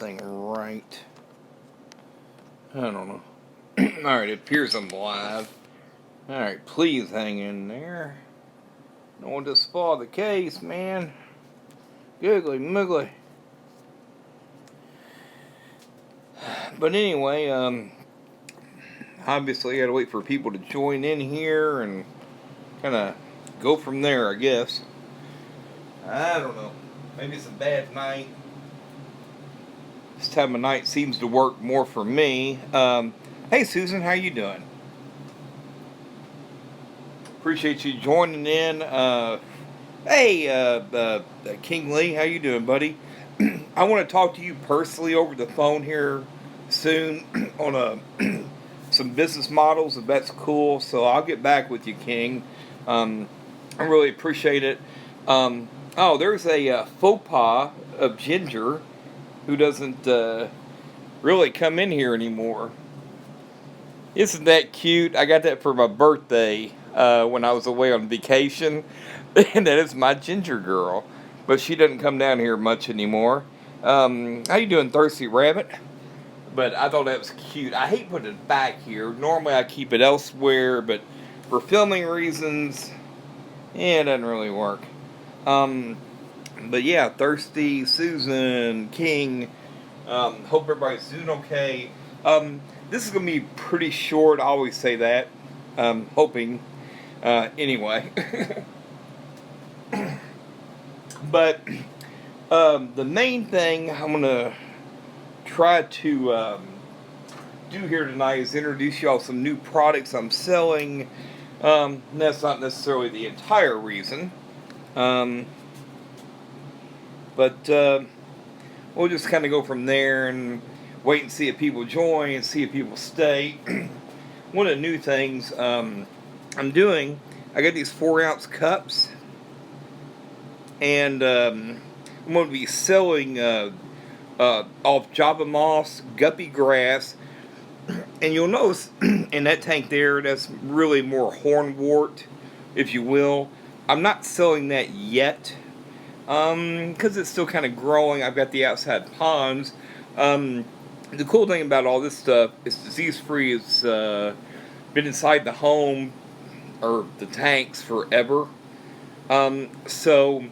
thing right. I don't know. Alright, it appears I'm live. Alright, please hang in there. Don't want to spoil the case, man. Googly moogly. But anyway, obviously I gotta wait for people to join in here and kind of go from there, I guess. I don't know. Maybe it's a bad night. This time of night seems to work more for me. Hey Susan, how you doing? Appreciate you joining in. Hey, King Lee, how you doing, buddy? I want to talk to you personally over the phone here soon on some business models, if that's cool. So I'll get back with you, King. I really appreciate it. There's a faux pas of Ginger who doesn't really come in here anymore. Isn't that cute? I got that for my birthday when I was away on vacation. And that is my Ginger girl. But she doesn't come down here much anymore. How you doing, Thirsty Rabbit? But I thought that was cute. I hate putting it back here. Normally I keep it elsewhere, but for filming reasons, it doesn't really work. But yeah, Thirsty, Susan, King, hope everybody's doing okay. This is going to be pretty short, I always say that. Hoping. Anyway. But the main thing I'm going to try to do here tonight is introduce y'all some new products I'm selling. That's not necessarily the entire reason. But we'll just kind of go from there and wait and see if people join and see if people stay. One of the new things I'm doing, I got these 4-ounce cups. And I'm going to be selling off Java Moss, Guppy Grass. And you'll notice in that tank there, that's really more hornwort, if you will. I'm not selling that yet. Because it's still kind of growing. I've got the outside ponds. The cool thing about all this stuff is disease-free. It's been inside the home or the tanks forever. So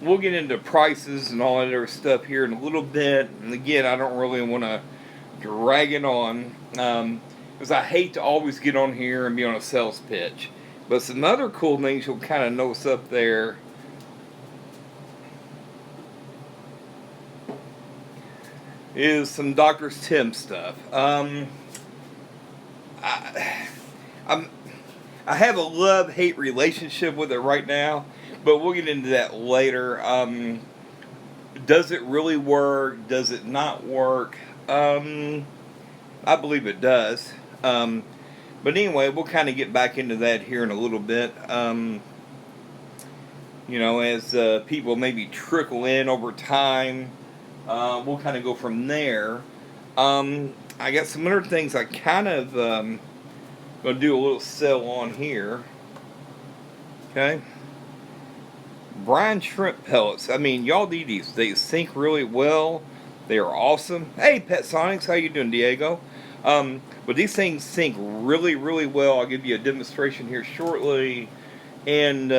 we'll get into prices and all that other stuff here in a little bit. And again, I don't really want to drag it on because I hate to always get on here and be on a sales pitch. But some other cool things you'll kind of notice up there is some Dr. Tim stuff. I have a love-hate relationship with it right now, but we'll get into that later. Does it really work? Does it not work? I believe it does. But anyway, we'll kind of get back into that here in a little bit. As people maybe trickle in over time. We'll kind of go from there. I got some other things I kind of going to do a little sell on here. Okay. Brine shrimp pellets. I mean, y'all need these. They sink really well. They are awesome. Hey, Pet Sonics, how you doing, Diego? But these things sink really, really well. I'll give you a demonstration here shortly. And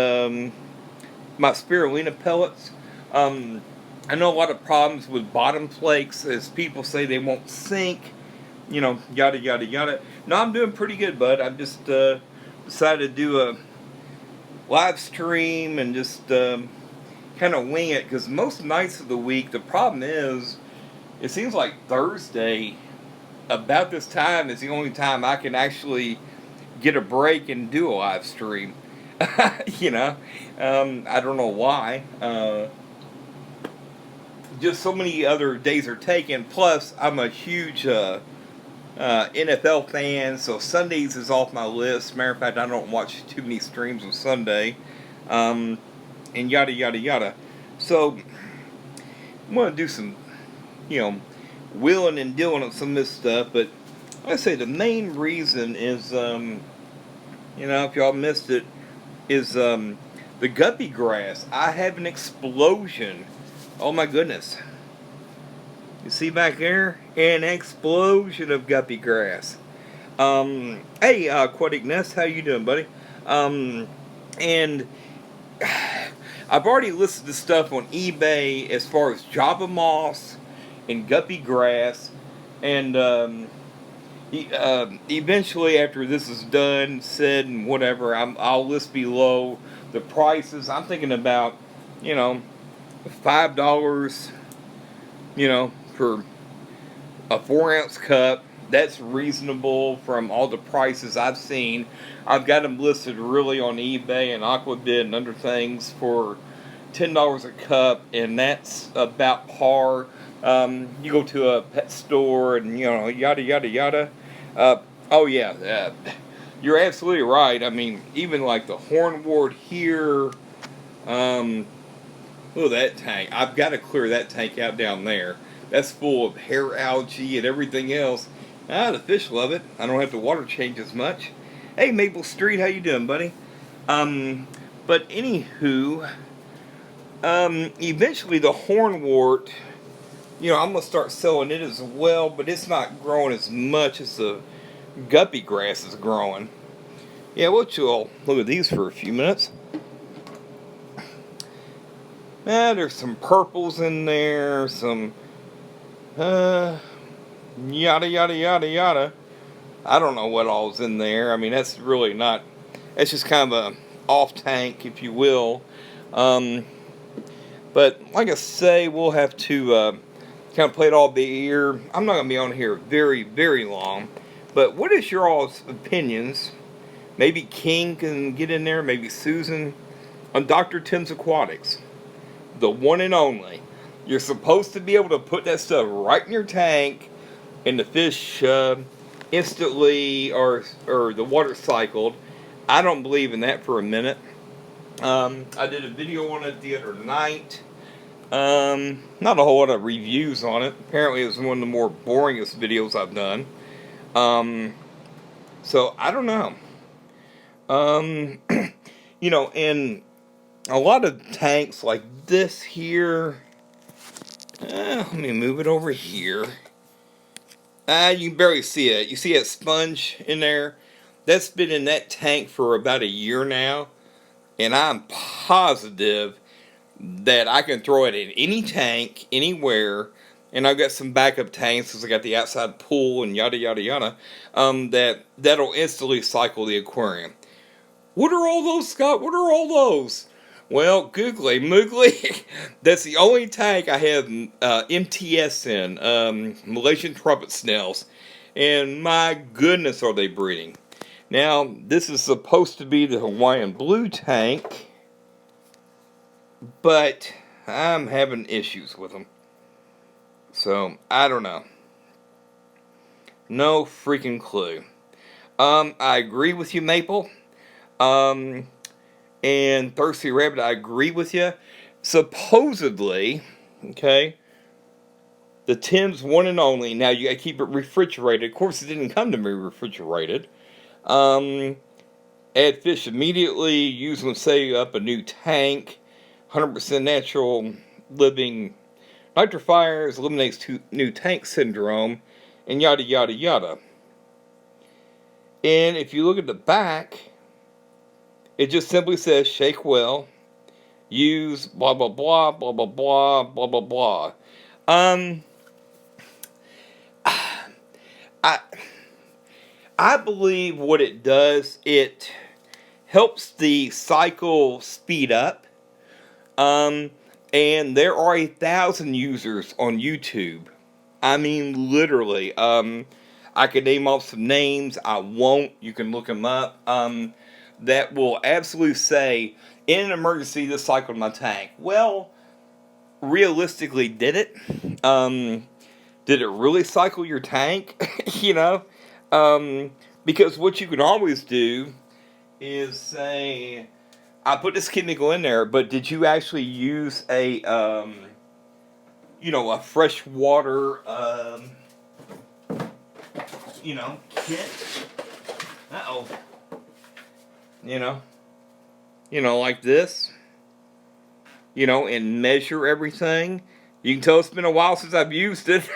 my spirulina pellets. I know a lot of problems with bottom flakes as people say they won't sink, yada, yada, yada. No, I'm doing pretty good, bud. I've just decided to do a live stream and just kind of wing it because most nights of the week, the problem is it seems like Thursday about this time is the only time I can actually get a break and do a live stream. I don't know why. Just so many other days are taken. Plus, I'm a huge NFL fan, so Sundays is off my list. Matter of fact, I don't watch too many streams on Sunday, and yada yada yada. So I'm gonna do some, wheeling and dealing with some of this stuff. But like I say, the main reason is, if y'all missed it, is the Guppy Grass. I have an explosion. Oh my goodness. You see back there? An explosion of guppy grass. Hey, Aquatic Nest, how you doing, buddy? And I've already listed the stuff on eBay as far as Java moss and guppy grass, and eventually, after this is done, said, and whatever, I'll list below the prices. I'm thinking about, you know, $5, for a 4-ounce cup. That's reasonable from all the prices I've seen. I've got them listed really on eBay and Aquabid and other things for $10 a cup, and that's about par. You go to a pet store and, yada, yada, yada. Oh, yeah, you're absolutely right. I mean, even like the hornwort here, look at that tank. I've got to clear that tank out down there. That's full of hair algae and everything else. The fish love it. I don't have to water change as much. Hey, Maple Street, how you doing, buddy? But anywho, eventually the hornwort, I'm going to start selling it as well, but it's not growing as much as the guppy grass is growing. Yeah, we'll look at these for a few minutes. There's some purples in there, some yada yada yada yada. I don't know what all's in there. I mean, that's really not. That's just kind of a off-tank, if you will. But like I say, we'll have to kind of play it all by ear. I'm not going to be on here very, very long. But what is your all's opinions? Maybe King can get in there. Maybe Susan on Dr. Tim's Aquatics. The one and only. You're supposed to be able to put that stuff right in your tank, and the fish instantly or the water cycled. I don't believe in that for a minute. I did a video on it the other night. Not a whole lot of reviews on it. Apparently, it was one of the more boringest videos I've done. So I don't know. And a lot of tanks like this here. Let me move it over here. You can barely see it. You see that sponge in there? That's been in that tank for about a year now. And I'm positive that I can throw it in any tank, anywhere. And I've got some backup tanks because I got the outside pool and yada yada yada. That'll instantly cycle the aquarium. What are all those, Scott? What are all those? Well, Googly Moogly, that's the only tank I have MTS in, Malaysian trumpet snails. And my goodness, are they breeding. Now, this is supposed to be the Hawaiian blue tank, but I'm having issues with them. So, I don't know. No freaking clue. I agree with you, Maple. And Thirsty Rabbit, I agree with you. Supposedly, okay, the Tim's one and only. Now, you gotta keep it refrigerated. Of course, it didn't come to me refrigerated. Add fish immediately. Use when setting up a new tank. 100% natural living nitrifiers. Eliminates new tank syndrome. And yada, yada, yada. And if you look at the back, it just simply says, shake well, use blah, blah, blah, blah, blah, blah, blah, blah, blah. I believe what it does, it helps the cycle speed up. And there are 1,000 users on YouTube. I mean, literally. I could name off some names. I won't. You can look them up. That will absolutely say, in an emergency, this cycled my tank. Well, realistically, did it? Did it really cycle your tank? Because what you can always do is say, I put this chemical in there, but did you actually use a fresh water, kit? Uh-oh. Like this, and measure everything. You can tell it's been a while since I've used it.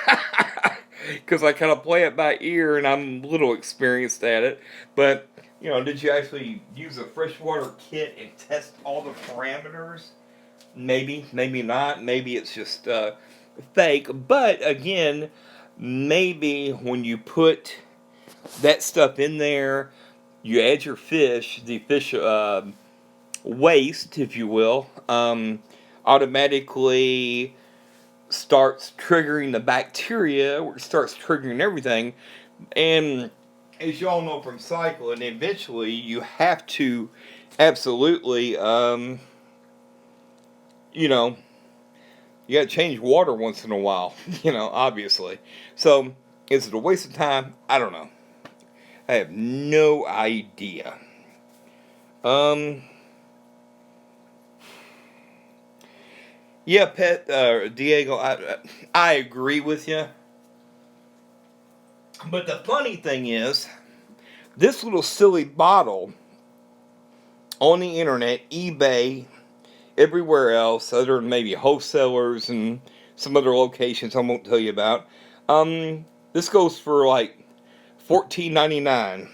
Because I kind of play it by ear and I'm a little experienced at it. But, did you actually use a freshwater kit and test all the parameters? Maybe, maybe not. Maybe it's just fake. But, again, maybe when you put that stuff in there, you add your fish, the fish waste, if you will, automatically starts triggering the bacteria, or starts triggering everything. And as you all know from cycling, eventually you have to absolutely, you got to change water once in a while, obviously. So, is it a waste of time? I don't know. I have no idea. Um, yeah, Diego, I agree with you. But the funny thing is, this little silly bottle on the internet, eBay, everywhere else, other than maybe wholesalers and some other locations I won't tell you about, this goes for like $14.99,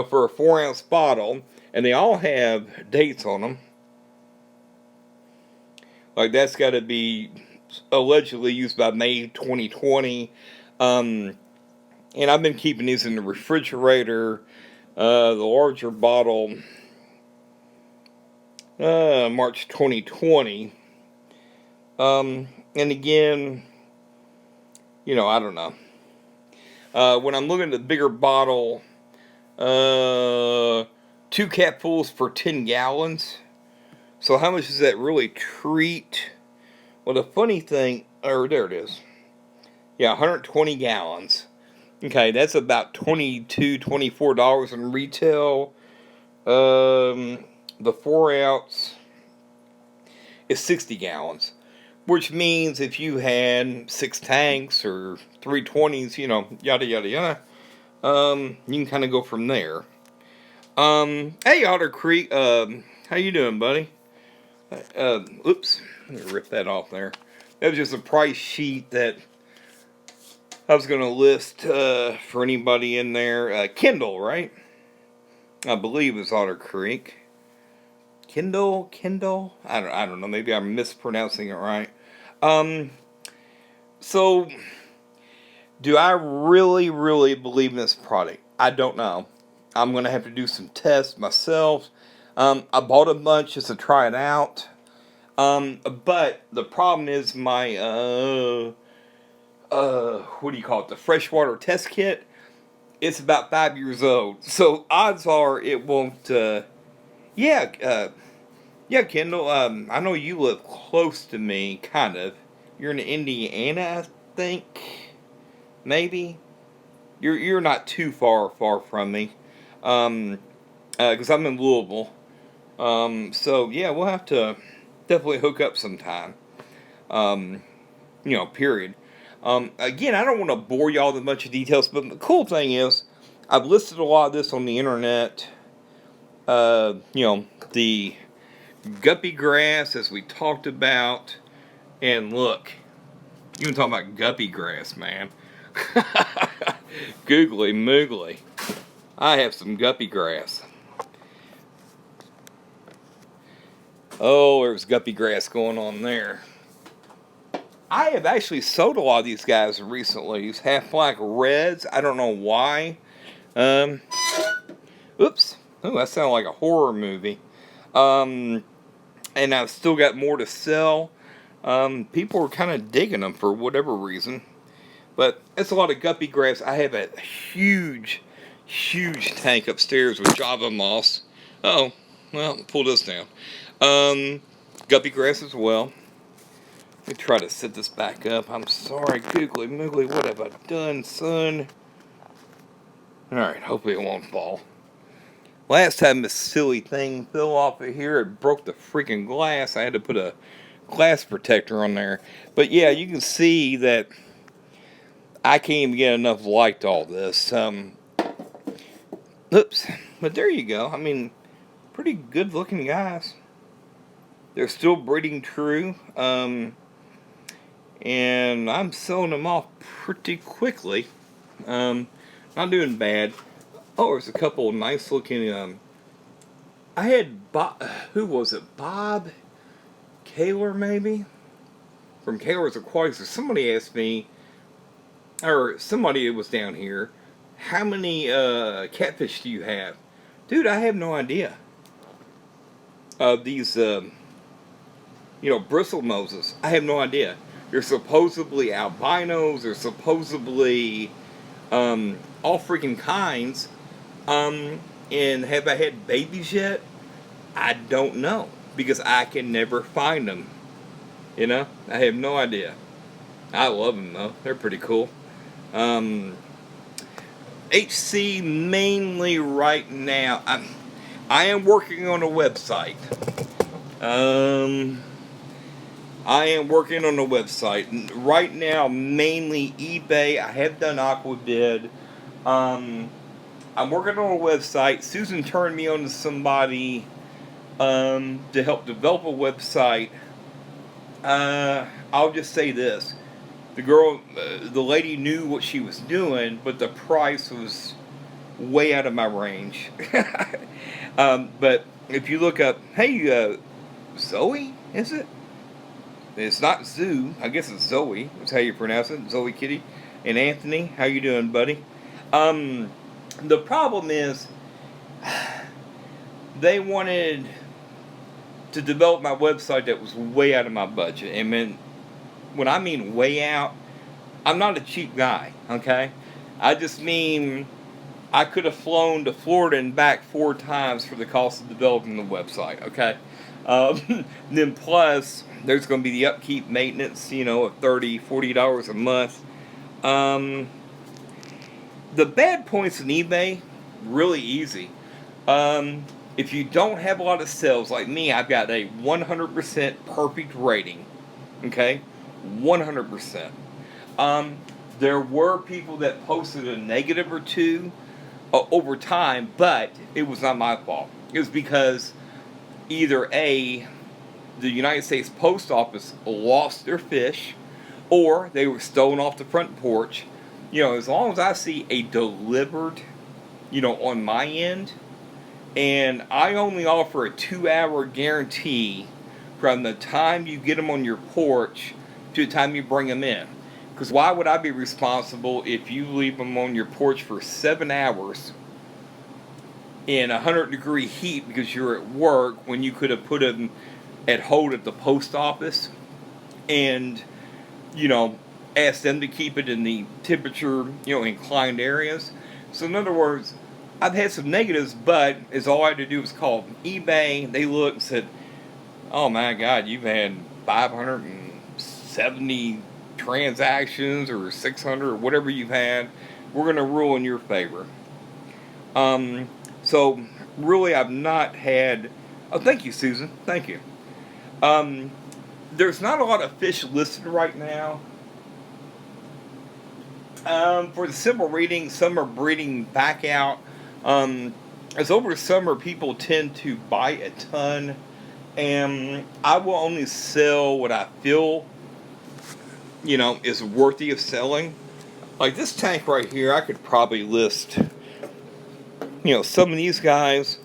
for a 4-ounce bottle, and they all have dates on them. Like, that's got to be allegedly used by May 2020. And I've been keeping these in the refrigerator, the larger bottle, March 2020. And again, I don't know. When I'm looking at the bigger bottle, 2 capfuls for 10 gallons. So how much does that really treat? Well, the funny thing, there it is. Yeah, 120 gallons. Okay, that's about $22, $24 in retail. The 4-ounce is 60 gallons. Which means if you had 6 tanks or 320s, yada, yada, yada, you can kind of go from there. Hey, Otter Creek, how you doing, buddy? Oops, let me rip that off there. That was just a price sheet that I was going to list for anybody in there. Kindle, right? I believe it's Otter Creek. Kindle? I don't know. Maybe I'm mispronouncing it right. So, do I really, really believe in this product? I don't know. I'm going to have to do some tests myself. I bought a bunch just to try it out. But the problem is my, what do you call it? The freshwater test kit. It's about 5 years old. So odds are it won't, yeah, Kendall, I know you live close to me, kind of. You're in Indiana, I think. Maybe. You're not too far from me. Because I'm in Louisville. So yeah, we'll have to definitely hook up sometime. Period. Again, I don't want to bore y'all with a bunch of details, but the cool thing is, I've listed a lot of this on the internet. The Guppy Grass, as we talked about. And look, you can talk about Guppy Grass, man. Googly moogly. I have some Guppy Grass. Oh, there's Guppy Grass going on there. I have actually sold a lot of these guys recently. These half black reds. I don't know why. Oops. Oh, that sounded like a horror movie. And I've still got more to sell. People are kind of digging them for whatever reason. But it's a lot of Guppy Grass. I have a huge tank upstairs with Java moss. Oh, well, pull this down. Guppy Grass as well. Let me try to set this back up. I'm sorry, Googly Moogly. What have I done, son? Alright, hopefully it won't fall. Last time this silly thing fell off of here, it broke the freaking glass. I had to put a glass protector on there. But yeah, you can see that I can't even get enough light to all this. Oops. But there you go. I mean, pretty good looking guys. They're still breeding true. and I'm selling them off pretty quickly. Um, Not doing bad. Oh, there's a couple nice looking. I had Bob. Who was it? Bob Kaler, maybe, from Kaler's Aquatics. Or somebody asked me, or somebody was down here, how many catfish do you have? Dude, I have no idea. These, bristle noses. I have no idea. They're supposedly albinos. They're supposedly all freaking kinds. And have I had babies yet? I don't know, because I can never find them. I have no idea. I love them though. They're pretty cool. HC mainly right now. I am working on a website. I am working on a website right now. Mainly eBay. I have done Aquabid. I'm working on a website. Susan turned me on to somebody to help develop a website. I'll just say this. The lady knew what she was doing, but the price was way out of my range. But if you look up, hey, Zoe, is it? It's not Zoo. I guess it's Zoe. That's how you pronounce it. Zoe Kitty. And Anthony, how you doing, buddy? The problem is, they wanted to develop my website that was way out of my budget. And when I mean way out, I'm not a cheap guy, okay? I just mean I could have flown to Florida and back 4 times for the cost of developing the website, okay? Then plus, there's going to be the upkeep maintenance, of $30, $40 a month. The bad points in eBay, really easy. If you don't have a lot of sales, like me, I've got a 100% perfect rating. Okay? 100%. There were people that posted a negative or two over time, but it was not my fault. It was because either A, the United States Post Office lost their fish, or they were stolen off the front porch. As long as I see a delivered, on my end, and I only offer a 2-hour guarantee from the time you get them on your porch to the time you bring them in. Because why would I be responsible if you leave them on your porch for 7 hours in 100-degree heat because you're at work, when you could have put them at hold at the post office and, ask them to keep it in the temperature, inclined areas. So in other words, I've had some negatives, but all I had to do was call eBay. They looked and said, oh my God, you've had 570 transactions or 600 or whatever you've had. We're going to rule in your favor. So really I've not had, oh, thank you, Susan. Thank you. There's not a lot of fish listed right now. For the simple reading, some are breeding back out. As over summer, people tend to buy a ton, and I will only sell what I feel, is worthy of selling. Like this tank right here, I could probably list, some of these guys.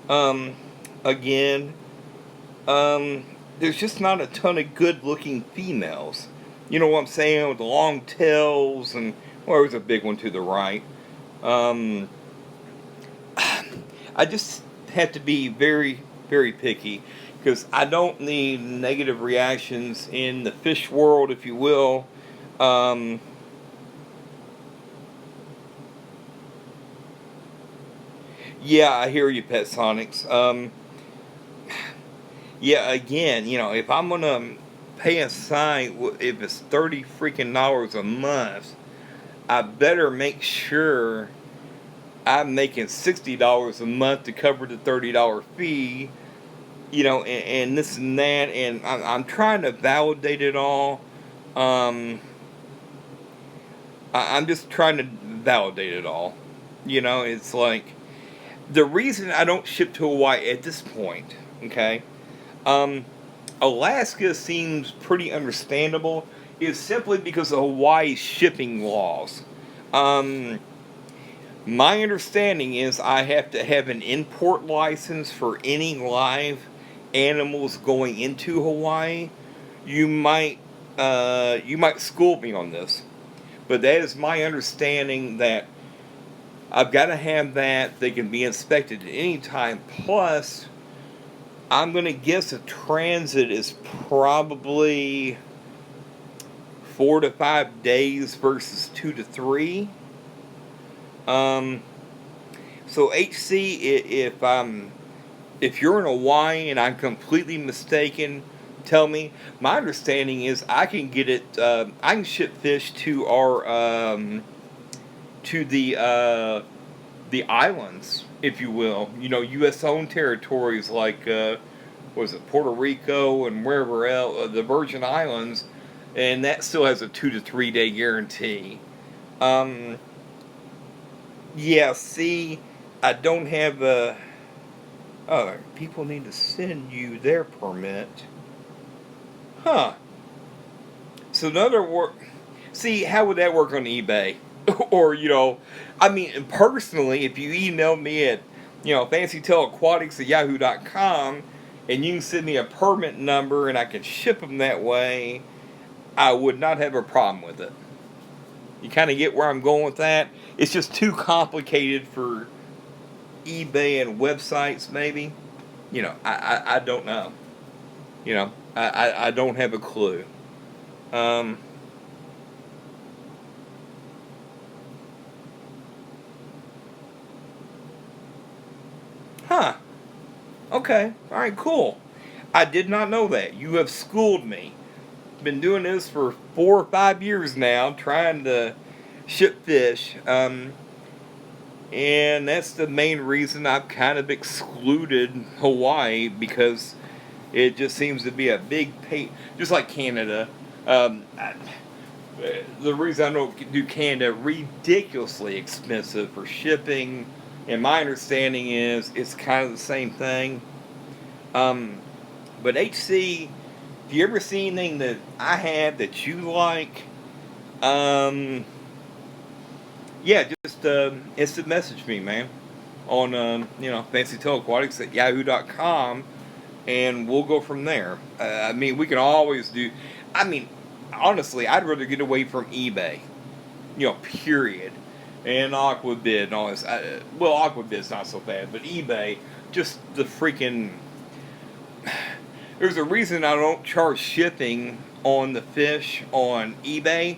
Again, there's just not a ton of good-looking females. You know what I'm saying? With the long tails, and there's a big one to the right. I just have to be very, very picky, because I don't need negative reactions in the fish world, if you will. Yeah, I hear you, Pet Sonics. Yeah, again, if I'm gonna pay a site, if it's $30 freaking dollars a month, I better make sure I'm making $60 a month to cover the $30 fee, and this and that, and I'm trying to validate it all. I'm just trying to validate it all. It's like, the reason I don't ship to Hawaii at this point, okay? Alaska seems pretty understandable. is simply because of Hawaii's shipping laws. Um, my understanding is I have to have an import license for any live animals going into Hawaii. You might school me on this, but that is my understanding that I've got to have that. They can be inspected at any time. Plus, I'm going to guess a transit is probably 4 to 5 days versus 2 to 3. So HC, if you're in Hawaii and I'm completely mistaken, tell me. My understanding is I can get it. I can ship fish to our to the islands, if you will. U.S. owned territories like was it Puerto Rico and wherever else, the Virgin Islands, and that still has a 2 to 3 day guarantee. Yeah, see, I don't have a. Oh, people need to send you their permit. Huh. So another work. See, how would that work on eBay? Or, I mean, personally, if you email me at, fancytailaquatics@yahoo.com, and you can send me a permit number and I can ship them that way, I would not have a problem with it. You kind of get where I'm going with that? It's just too complicated for eBay and websites, maybe. I don't know. I don't have a clue. Um, huh. Okay. All right, cool. I did not know that. You have schooled me. Been doing this for 4 or 5 years now, trying to ship fish. And that's the main reason I've kind of excluded Hawaii, because it just seems to be a big pain, just like Canada. The reason I don't do Canada, ridiculously expensive for shipping, and my understanding is it's kind of the same thing. Um, but HC, if you ever see anything that I have that you like, um, yeah, just instant message me, man, on fancytailaquatics@yahoo.com, and we'll go from there. I mean, we can always do. I mean, honestly, I'd rather get away from eBay, period, and Aquabid and all this. Well, Aquabid's not so bad, but eBay, just the freaking. There's a reason I don't charge shipping on the fish on eBay.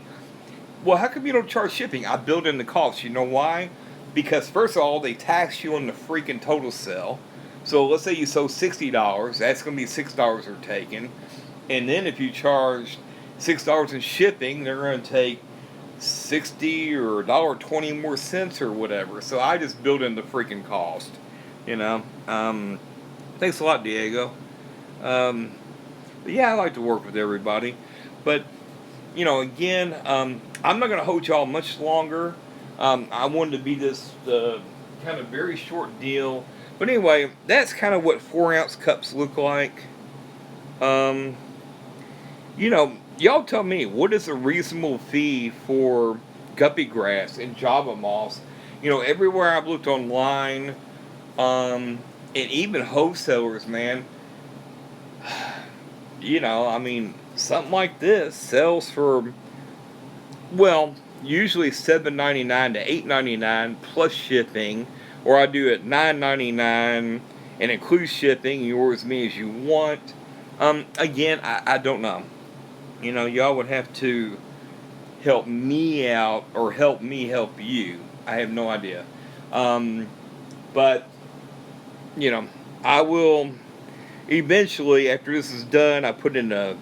Well, how come you don't charge shipping? I build in the cost. You know why? Because first of all, they tax you on the freaking total sell. So let's say you sold $60, that's going to be $6 are taken. And then if you charge $6 in shipping, they're going to take 60 or $1.20 more cents or whatever. So I just build in the freaking cost. Thanks a lot, Diego. But yeah, I like to work with everybody. But, again, I'm not going to hold y'all much longer. I wanted to be this kind of very short deal. But anyway, that's kind of what 4-ounce cups look like. Y'all tell me, what is a reasonable fee for Guppy Grass and Java Moss? Everywhere I've looked online, and even wholesalers, man, I mean, something like this sells for, well, usually $7.99 to $8.99 plus shipping, or I do it $9.99 and include shipping. You order as many as you want. Again, I don't know. Y'all would have to help me out or help me help you. I have no idea. But I will eventually, after this is done, I put in a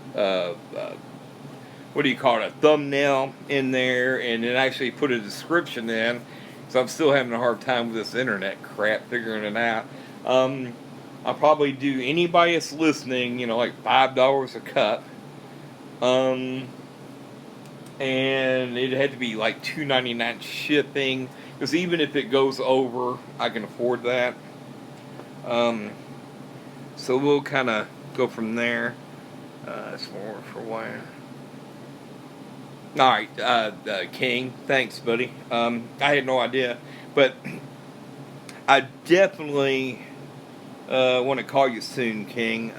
what do you call it, a thumbnail in there, and then actually put a description in. So I'm still having a hard time with this internet crap, figuring it out. I'll probably do anybody that's listening, like $5 a cup. And it had to be like $2.99 shipping, because even if it goes over, I can afford that. So we'll kind of go from there. It's more for why. All right, King. Thanks, buddy. I had no idea, but I definitely want to call you soon, King.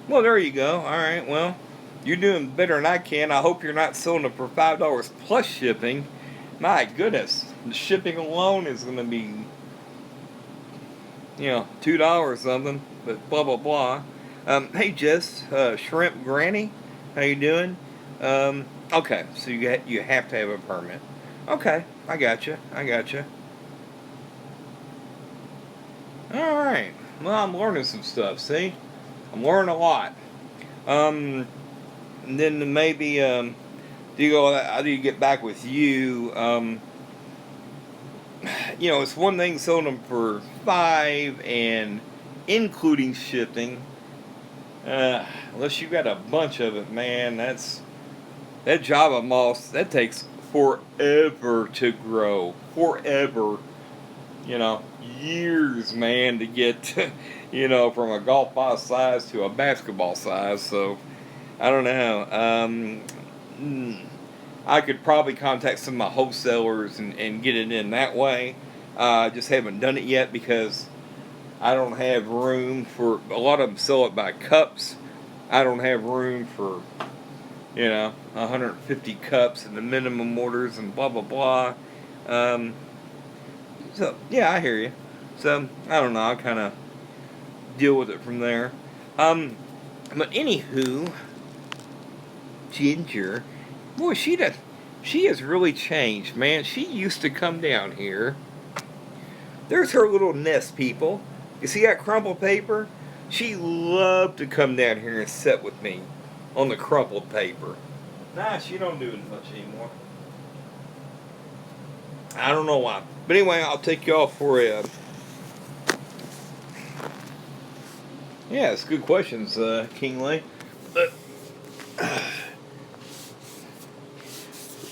Well, there you go. All right. Well, you're doing better than I can. I hope you're not selling it for $5 plus shipping. My goodness, the shipping alone is going to be, $2 something. But blah blah blah. Hey, Jess, Shrimp Granny, how you doing? Okay, so you have to have a permit. Okay, I got you. I got you. All right. Well, I'm learning some stuff. See, I'm learning a lot. And then maybe I do get back with you. It's one thing selling them for 5 and including shipping. Unless you got a bunch of it, man, that Java moss that takes forever to grow. Forever. Years, man, to get, from a golf ball size to a basketball size. So, I don't know. I could probably contact some of my wholesalers and get it in that way. Just haven't done it yet because I don't have room for, a lot of them sell it by cups. I don't have room for, 150 cups and the minimum orders and blah, blah, blah. So, yeah, I hear you. So, I don't know. I'll kind of deal with it from there. But anywho, Ginger, boy, she has really changed, man. She used to come down here. There's her little nest, people. You see that crumpled paper? She loved to come down here and sit with me on the crumpled paper. Nah, she don't do it much anymore. I don't know why. But anyway, I'll take y'all for a... Yeah, it's good questions, Kingley. But...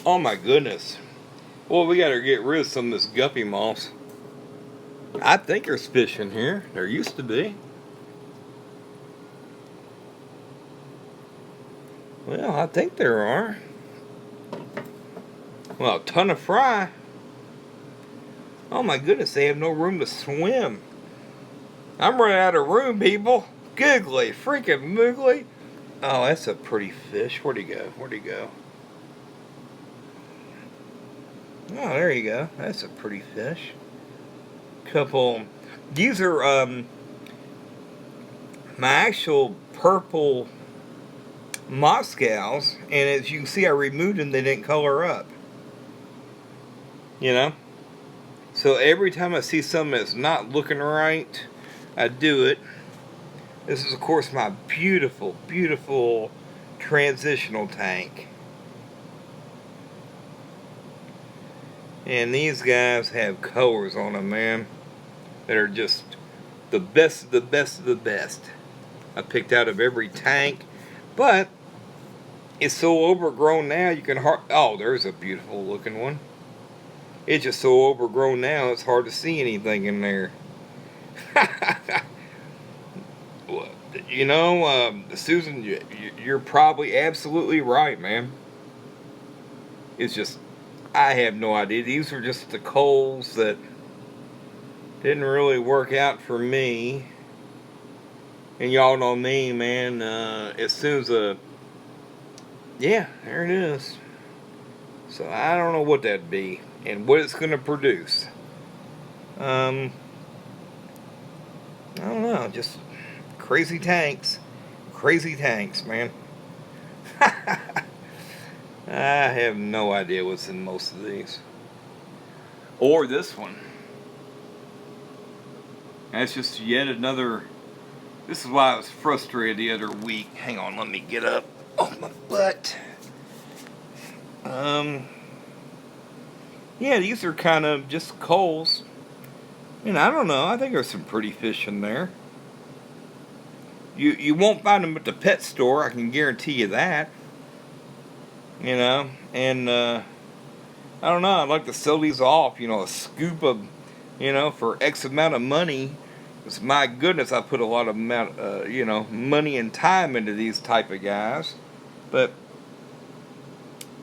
Oh my goodness. Well, we gotta get rid of some of this guppy moss. I think there's fish in here. There used to be. Well, I think there are. Well, a ton of fry. Oh my goodness, they have no room to swim. I'm running out of room, people. Googly, freaking moogly. Oh, that's a pretty fish. Where'd he go? Where'd he go? Oh, there you go. That's a pretty fish. Couple. These are my actual purple Moscows, and as you can see, I removed them. They didn't color up. So every time I see something that's not looking right, I do it. This is, of course, my beautiful, beautiful transitional tank. And these guys have colors on them, man, that are just the best of the best of the best I picked out of every tank. But it's so overgrown now, you can oh, there's a beautiful looking one. It's just so overgrown now, it's hard to see anything in there. Susan, you're probably absolutely right, man. It's just, I have no idea. These are just the coals that didn't really work out for me. And y'all know me, man. As soon as yeah, there it is. So I don't know what that'd be and what it's going to produce. I don't know. Just crazy tanks. Crazy tanks, man. I have no idea what's in most of these. Or this one. That's just yet another... This is why I was frustrated the other week. Hang on, let me get up off my butt. Yeah, these are kind of just coals. And I don't know, I think there's some pretty fish in there. You won't find them at the pet store, I can guarantee you that. And I don't know, I'd like to sell these off, a scoop of, for X amount of money, 'Cause my goodness, I put a lot of money and time into these type of guys. But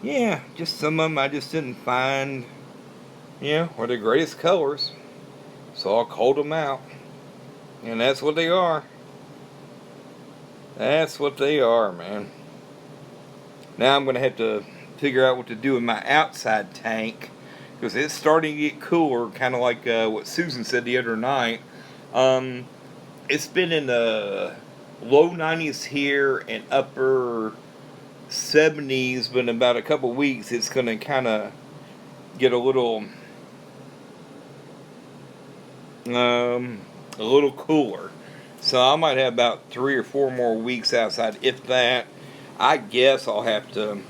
yeah, just some of them I just didn't find, were the greatest colors. So I culled them out. And that's what they are. That's what they are, man. Now I'm going to have to figure out what to do with my outside tank. Because it's starting to get cooler, kind of like what Susan said the other night. It's been in the low 90s here and upper 70s, but in about a couple weeks it's going to kind of get a little cooler. So I might have about 3 or 4 more weeks outside, if that. I guess I'll have to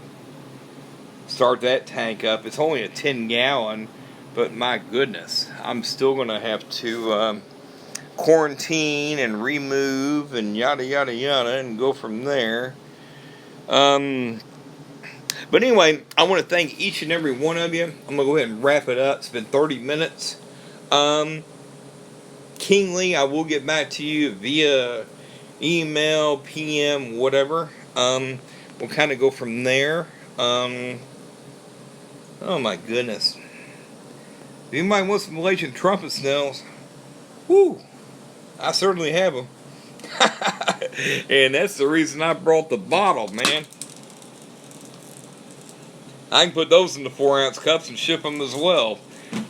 start that tank up. It's only a 10-gallon, but my goodness, I'm still going to have to quarantine and remove and yada yada yada and go from there. But anyway, I want to thank each and every one of you. I'm going to go ahead and wrap it up. It's been 30 minutes. Kingly, I will get back to you via email, PM, whatever. We'll kind of go from there. Oh my goodness. If anybody wants some Malaysian trumpet snails, whoo, I certainly have them. And that's the reason I brought the bottle, man. I can put those in the 4-ounce cups and ship them as well.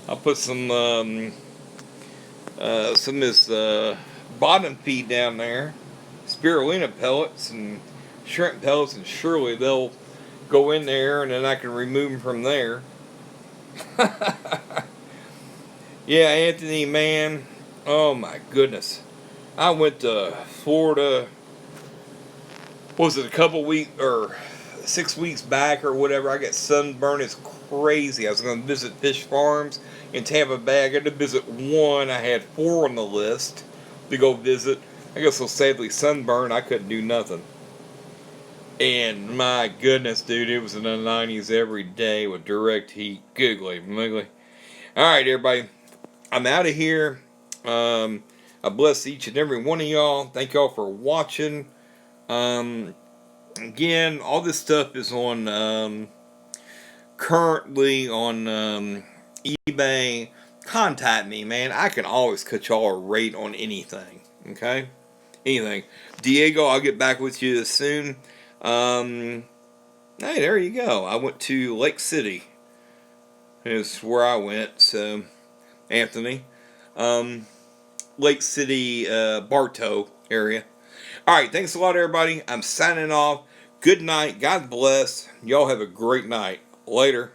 I'll put some of this bottom feed down there, spirulina pellets and shrimp pellets, and surely they'll go in there, and then I can remove them from there. Yeah, Anthony, man, oh my goodness. I went to Florida, what was it, a couple weeks, or 6 weeks back or whatever. I got sunburned. It's crazy. I was going to visit fish farms in Tampa Bay. I got to visit one. I had 4 on the list to go visit. I got so sadly sunburned I couldn't do nothing. And my goodness, dude, it was in the 90s every day with direct heat. Googly muggly. Alright, everybody. I'm out of here. I bless each and every one of y'all. Thank y'all for watching. Again, all this stuff is on currently on eBay. Contact me, man. I can always cut y'all a rate on anything. Okay? Anything. Diego, I'll get back with you soon. Hey, there you go. I went to Lake City. Is where I went. So, Anthony. Lake City, Bartow area. Alright, thanks a lot, everybody. I'm signing off. Good night. God bless. Y'all have a great night. Later.